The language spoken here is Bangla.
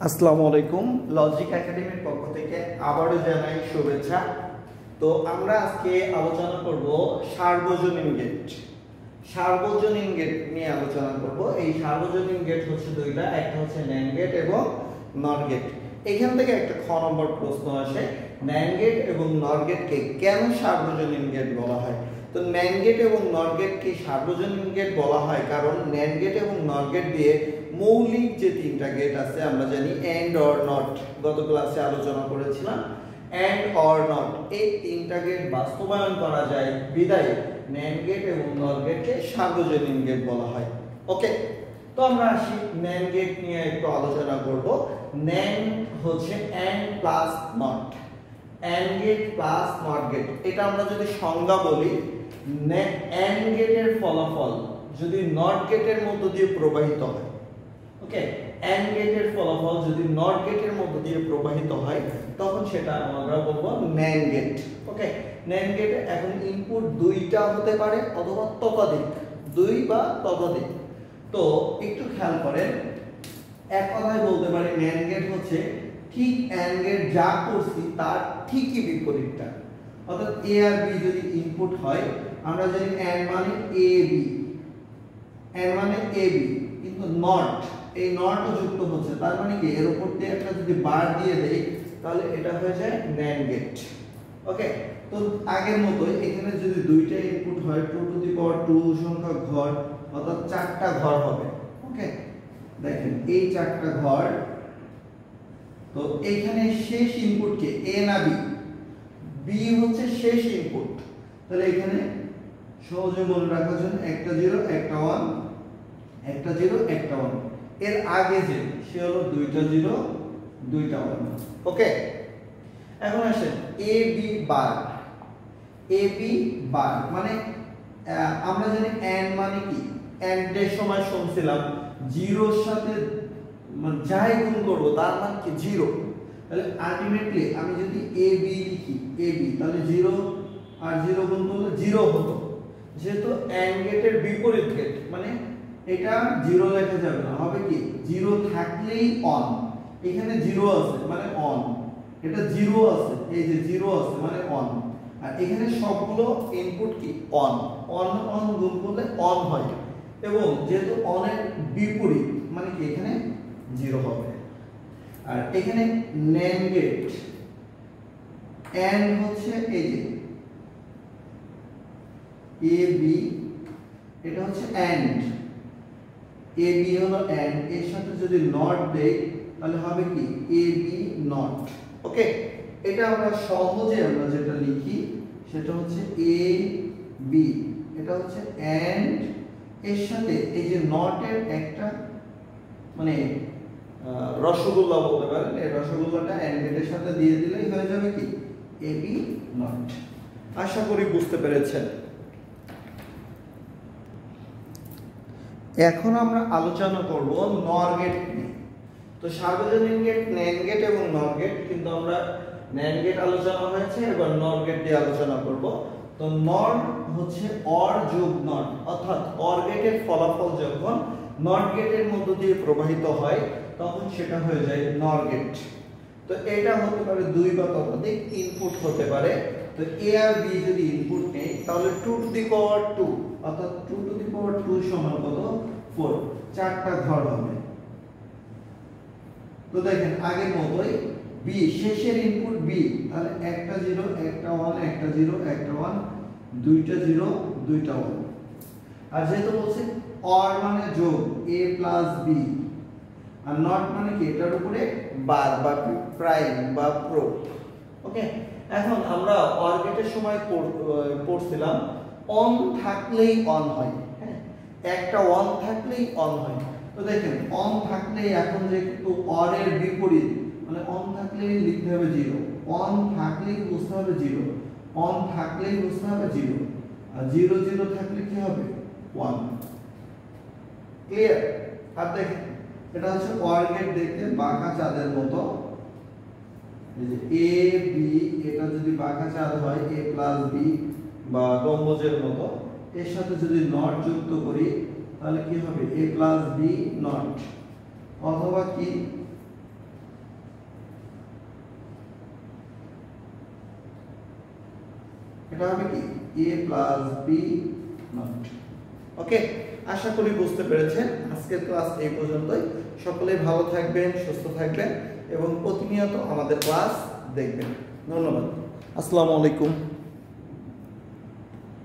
আসসালামু আলাইকুম। লজিক একাডেমির পক্ষ থেকে আবারও জানাই শুভেচ্ছা। তো আমরা আজকে আলোচনা করব সার্বজনীন গেট। সার্বজনীন গেট নিয়ে আলোচনা করব। এই সার্বজনীন গেট হচ্ছে দুইটা, একটা হচ্ছে ন্যান্ড গেট এবং নর গেট। এখান থেকে একটা খ নম্বর প্রশ্ন আসে, ন্যান্ড গেট এবং নর গেটকে কেন সার্বজনীন গেট বলা হয়? তো ন্যান্ড গেট এবং নর গেটকে সার্বজনীন গেট বলা হয় কারণ ন্যান্ড গেট এবং নর গেট দিয়ে মৌলিক যে তিনটা গেট আছে আমরা জানি এন্ড অর নট, গত ক্লাসে আলোচনা করেছিলাম। এন্ড অর নট এই তিনটা গেট বাস্তবায়ন করা যায় বিদায় ন্যান্ড গেট এবং নর গেটকে সার্বজনীন গেট বলা হয়। ওকে, তো আমরা আসি ন্যান্ড গেট নিয়ে একটু আলোচনা করব। ন্যান্ড হচ্ছে and plus not, and gate plus not gate. এটা আমরা যদি সংজ্ঞা বলি, এন্ড গেটের ফলাফল যদি নট গেটের মধ্য দিয়ে প্রবাহিত হয়, ওকে, এন্ড গেটের ফলাফল যদি নট গেটের মধ্য দিয়ে প্রবাহিত হয় তখন সেটা আমরা বলবো ন্যান্ড গেট। ওকে, ন্যান্ড গেটে এখন ইনপুট দুইটা হতে পারে অথবা ততোধিক, দুই বা ততোধিক। তো একটু খেয়াল করেন, এক কথায় বলতে পারি ন্যান্ড গেট হচ্ছে ঠিক এন্ড গেট যা করছি তার ঠিকই বিপরীতটা। অর্থাৎ এ আর বি যদি ইনপুট হয়, আমরা জানি এন্ড মানে এ বি, এন্ড মানে এ বি, কিন্তু নট, এই নটও যুক্ত হচ্ছে, তার মানে কি এর উপর দিয়ে একটা যদি বার দিয়ে দেই তাহলে এটা হয়ে যায় ন্যান্ড গেট। ওকে, তো আগের মতোই এখানে যদি দুইটা ইনপুট হয় 2 টু দি পাওয়ার 2 সংখ্যক ঘর, অর্থাৎ চারটা ঘর হবে। ওকে, দেখেন এই চারটা ঘর। তো এখানে শেষ ইনপুট কে, এ না বি? বি হচ্ছে শেষ ইনপুট। তাহলে এখানে সহজে মনে রাখার জন্য একটা 0 একটা 1, একটা 0 একটা 1। এর আগে যে সে হলো দুইটা 0 দুইটা 1। ওকে, এখন আসেন A B bar. A B বার মানে আমরা জানি এন্ড মানে কি, এন্ড এর সময় শুনছিলাম জিরোর সাথে যাই গুণ করব তার মান কি 0। তাহলে আলটিমেটলি আমি যদি এ বি লিখি, এ বি, তাহলে 0 আর 0 গুণ করলে 0 হতো। যেহেতু এন্ড গেটের বিপরীত গেট মানে এটা 0 লেখা যাবে না, হবে কি 0 থাকলেই অন। এখানে 0 আছে মানে অন, এটা 0 আছে, এই যে 0 আছে মানে অন। আর এখানে সবগুলো ইনপুট কি অন, অন অন গুণ করলে অন হয়, এবং যেহেতু অনের বিপরীত মানে কি এখানে 0 হবে। আর এখানে ন্যান্ড গেট এন্ড হচ্ছে এই যে এ বি, এটা হচ্ছে এন্ড, এ বি হলো এন্ড, এর সাথে যদি নট দেই তাহলে হবে কি এ বি নট। ওকে, এটা আমরা সহজে আমরা যেটা লিখি সেটা হচ্ছে এ বি, এটা হচ্ছে এন্ড, এর সাথে এই যে নটের একটা মানে রসগোল্লা বলতে পারেন, এই রসগোল্লাটা এন্ড গেটের সাথে দিয়ে দিলেই হয়ে যাবে কি এ বি নট। আশা করি বুঝতে পেরেছেন। এখন আমরা আলোচনা করব নর গেট নিয়ে। তো সার্বজনীন গেট, ন্যান্ড গেট এবং নর গেট, কিন্তু আমরা ন্যান্ড গেট আলোচনা হয়েছে, এবার নর গেট দিয়ে আলোচনা করব। তো নর হচ্ছে অর যোগ নট, অর্থাৎ অর গেটের ফলাফল যখন নট গেটের মধ্য দিয়ে প্রবাহিত হয় তখন সেটা হয়ে যায় নর গেট। তো এটা হতে পারে দুই বা ততোধিক ইনপুট হতে পারে। তো এ আর বি যদি ইনপুট নেই তাহলে 2 টু দি পাওয়ার 2, অর্থাৎ 2 টু দি পাওয়ার 2 সমান কত 4, চারটা ঘর হবে। তো দেখেন আগের মতোই বি শেষের ইনপুট বি, তাহলে একটা 0 একটা 1, একটা 0 একটা 1, দুইটা 0 দুইটা 1। আর যেহেতু বলছে অর মানে যোগ, a প্লাস বি, আর নট মানে কি এটার উপরে বার বা প্রাইম বা প্রোব। ওকে, এখন আমরা অর গেটের সময় পড়ছিলাম অন থাকলেই অন হয়, হ্যাঁ, একটা 1 থাকলেই অন হয়। তো দেখেন অন থাকলেই এখন যেহেতু অর এর বিপরীত মানে অন থাকলেই লিখতে হবে 0, অন থাকলেই বুঝতে হবে 0, অন থাকলেই বুঝতে হবে 0, আর 0 0 থাকলে কি হবে 1। ক্লিয়ার? আর দেখেন এটা হচ্ছে অর গেট, দেখতে বাঁকা চাঁদের মতো। এই যে এ বি, এটা যদি বাঁকা চাঁদ হয় এ প্লাস বি বা গম্বুজের মতো, এর সাথে যদি নট যুক্ত করি তাহলে কি হবে এ প্লাস বি নট, অথবা কি এটা হবে কি a + b নট। ওকে, আশা করি বুঝতে পেরেছেন। আজকের ক্লাস এই পর্যন্তই। সকলেই ভালো থাকবেন, সুস্থ থাকবেন এবং প্রতিনিয়ত আমাদের ক্লাস দেখবেন। ধন্যবাদ। আসসালামু আলাইকুম।